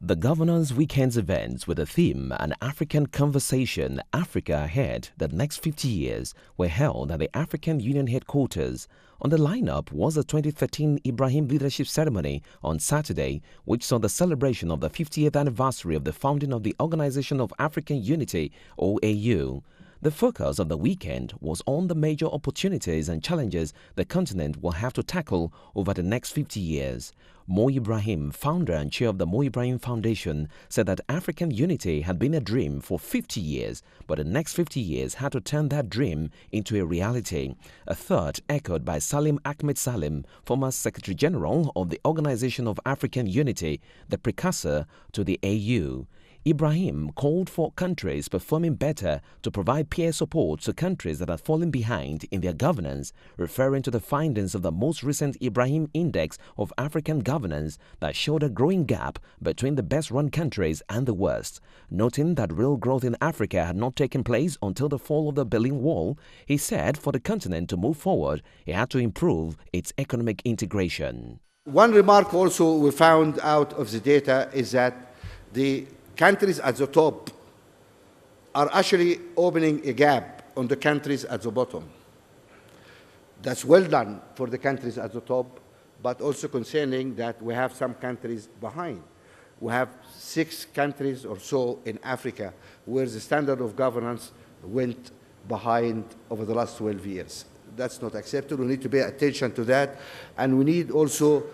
The Governance Weekend's events with the theme An African Conversation, Africa Ahead, the Next 50 Years were held at the African Union headquarters. On the lineup was the 2013 Ibrahim Leadership Ceremony on Saturday, which saw the celebration of the 50th anniversary of the founding of the Organization of African Unity, OAU. The focus of the weekend was on the major opportunities and challenges the continent will have to tackle over the next 50 years. Mo Ibrahim, founder and chair of the Mo Ibrahim Foundation, said that African unity had been a dream for 50 years, but the next 50 years had to turn that dream into a reality. A thought echoed by Salim Ahmed Salim, former Secretary General of the Organization of African Unity, the precursor to the AU. Ibrahim called for countries performing better to provide peer support to countries that are falling behind in their governance, referring to the findings of the most recent Ibrahim Index of African Governance that showed a growing gap between the best-run countries and the worst. Noting that real growth in Africa had not taken place until the fall of the Berlin Wall, he said for the continent to move forward, it had to improve its economic integration. One remark also we found out of the data is that the countries at the top are actually opening a gap on the countries at the bottom. That's well done for the countries at the top, but also concerning that we have some countries behind. We have 6 countries or so in Africa where the standard of governance went behind over the last 12 years. That's not acceptable. We need to pay attention to that, and we need also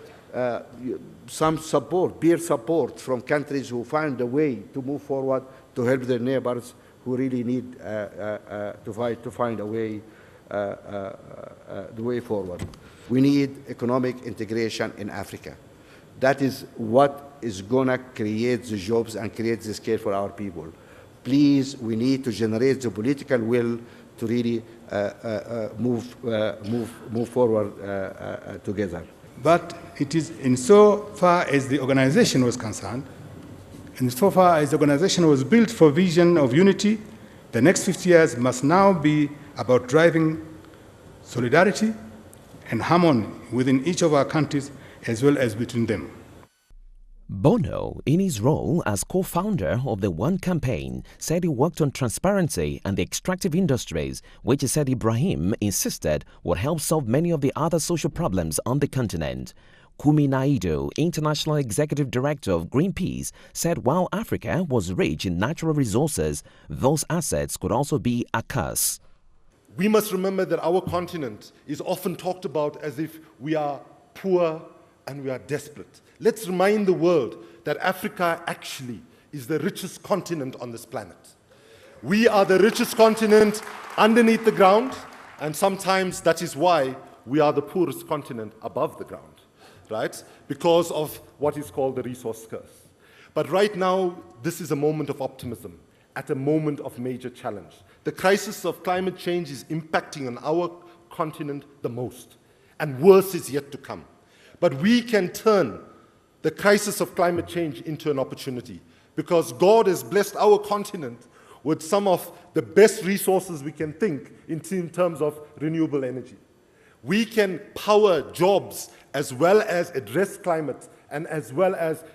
some support, peer support from countries who find a way to move forward to help their neighbors who really need to find a way, the way forward. We need economic integration in Africa. That is what is going to create the jobs and create the scale for our people. Please, we need to generate the political will to really move forward together. But it is insofar as the organization was concerned, insofar as the organization was built for vision of unity, the next 50 years must now be about driving solidarity and harmony within each of our countries as well as between them. Bono, in his role as co-founder of the One Campaign, said he worked on transparency and the extractive industries, which he said Ibrahim insisted would help solve many of the other social problems on the continent. Kumi Naidu, International Executive Director of Greenpeace, said while Africa was rich in natural resources, those assets could also be a curse. We must remember that our continent is often talked about as if we are poor and we are desperate. Let's remind the world that Africa actually is the richest continent on this planet. We are the richest continent underneath the ground, and sometimes that is why we are the poorest continent above the ground, right? Because of what is called the resource curse. But right now, this is a moment of optimism, at a moment of major challenge. The crisis of climate change is impacting on our continent the most, and worse is yet to come. But we can turn the crisis of climate change into an opportunity because God has blessed our continent with some of the best resources we can think in terms of renewable energy. We can power jobs as well as address climate and as well as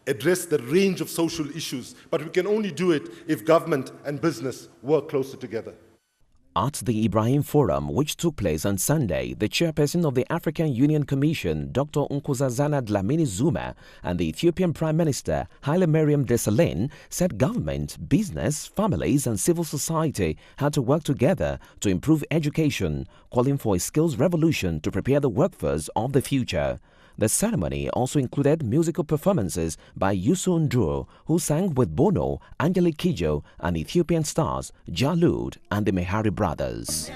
address the range of social issues, but we can only do it if government and business work closer together. At the Ibrahim Forum, which took place on Sunday, the chairperson of the African Union Commission, Dr. Nkosazana Dlamini Zuma, and the Ethiopian Prime Minister, Haile Mariam Desalegn, said government, business, families and civil society had to work together to improve education, calling for a skills revolution to prepare the workforce of the future. The ceremony also included musical performances by Youssou N'Dour, who sang with Bono, Angelique Kidjo, and Ethiopian stars Jalud and the Mehari Brothers.